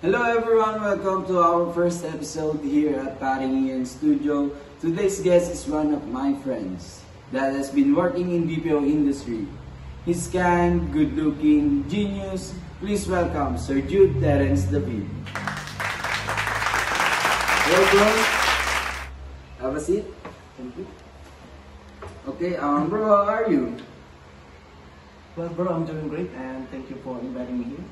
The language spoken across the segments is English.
Hello everyone, welcome to our first episode here at Paring Ian Studio. Today's guest is one of my friends that has been working in BPO industry. He's kind, good-looking, genius. Please welcome Sir Jude Terence David. Hello bro. Have a seat. Thank you. Okay, bro, how are you? Well, bro, I'm doing great and thank you for inviting me here.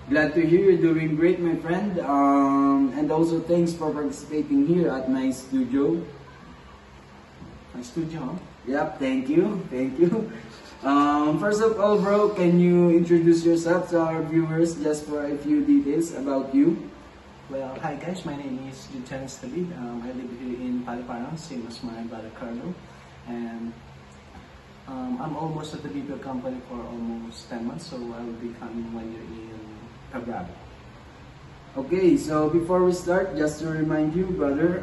Glad to hear you're doing great, my friend. And also thanks for participating here at my studio. My studio, huh? Yep, thank you. First of all, bro, can you introduce yourself to our viewers just for a few details about you? Well, hi guys, my name is Jude Terence David. I live here in Paliparang, same as my brother Carlo. And I'm almost at the BPO company for almost 10 months, so I will be coming 1 year in February. Okay, so before we start, just to remind you, brother,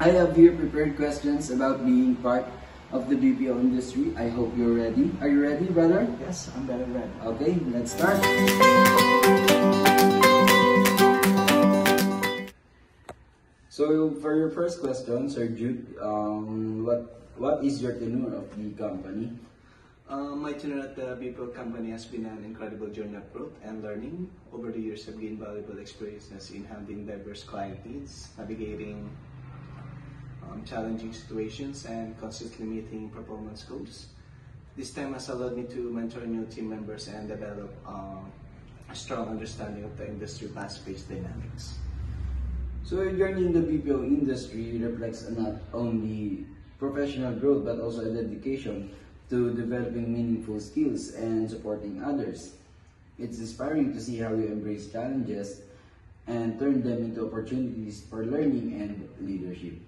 I have here prepared questions about being part of the BPO industry. I hope you're ready. Are you ready, brother? Yes, I'm very ready. Okay, let's start. So for your first question, Sir Jude, what is your tenure of the company? My tenure at the BPO company has been an incredible journey of growth and learning. Over the years, I've gained valuable experiences in handling diverse client needs, navigating challenging situations, and constantly meeting performance goals. This time has allowed me to mentor new team members and develop a strong understanding of the industry fast-paced dynamics. So your journey in the BPO industry reflects not only professional growth but also a dedication to developing meaningful skills and supporting others. It's inspiring to see how you embrace challenges and turn them into opportunities for learning and leadership.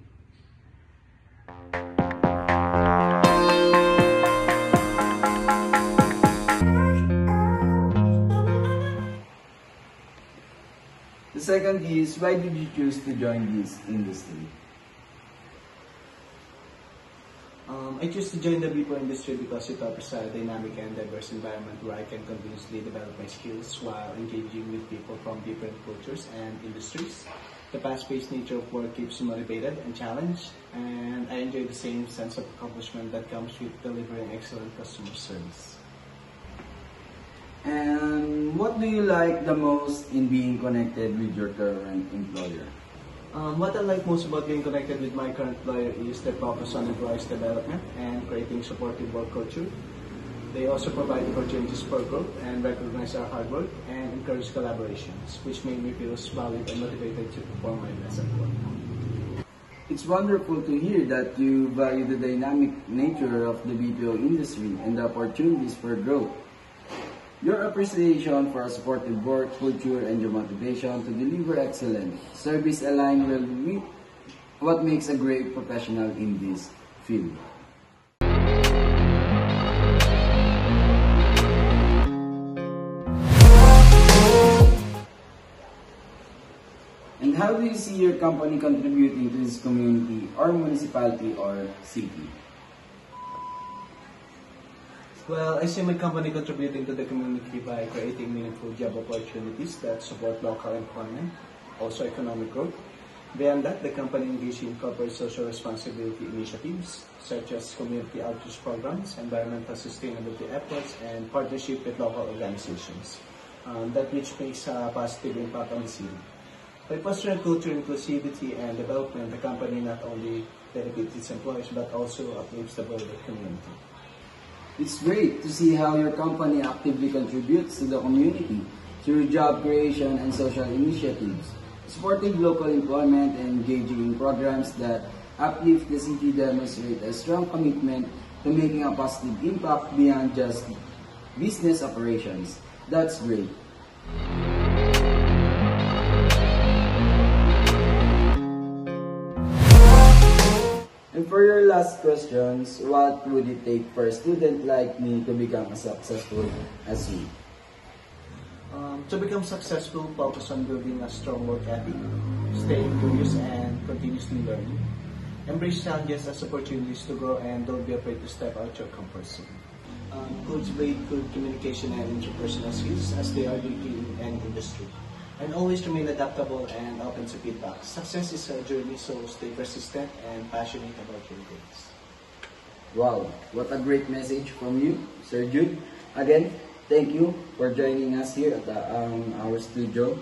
The second is, why did you choose to join this industry? I choose to join the BPO industry because it offers a dynamic and diverse environment where I can continuously develop my skills while engaging with people from different cultures and industries. The fast-paced nature of work keeps me motivated and challenged, and I enjoy the same sense of accomplishment that comes with delivering excellent customer service. And what do you like the most in being connected with your current employer? What I like most about being connected with my current employer is their focus on employees' development and creating supportive work culture. They also provide opportunities for growth and recognize our hard work and encourage collaborations, which make me feel valued and motivated to perform my best at work. It's wonderful to hear that you value the dynamic nature of the BPO industry and the opportunities for growth. Your appreciation for a supportive work culture and your motivation to deliver excellent service align well with what makes a great professional in this field. And how do you see your company contributing to this community or municipality or city? Well, I see my company contributing to the community by creating meaningful job opportunities that support local employment, also economic growth. Beyond that, the company engages in corporate social responsibility initiatives such as community outreach programs, environmental sustainability efforts, and partnership with local organizations that which makes a positive impact on the city. By fostering culture, inclusivity, and development, the company not only benefits its employees but also uplifts the broader community. It's great to see how your company actively contributes to the community through job creation and social initiatives. Supporting local employment and engaging in programs that uplift the city demonstrate a strong commitment to making a positive impact beyond just business operations. That's great. And for your last questions, what would it take for a student like me to become as successful as you? To become successful, focus on building a strong work ethic, staying curious and continuously learning. Embrace challenges as opportunities to grow and don't be afraid to step out your comfort zone. Cultivate good communication and interpersonal skills as they are key in any industry. And always remain adaptable and open to feedback. Success is a journey, so stay persistent and passionate about your goals. Wow, what a great message from you, Sir Jude. Again, thank you for joining us here at our studio.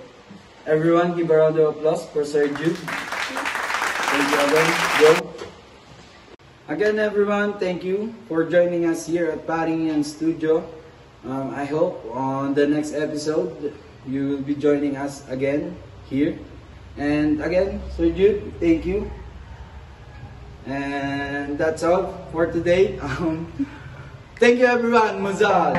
Everyone, give a round of applause for Sir Jude. Thank you again, Joe. Again, everyone, thank you for joining us here at Paringan Studio. I hope on the next episode, you will be joining us again here. And again, Sir Jude, thank you. And that's all for today. Thank you, everyone. Muzal!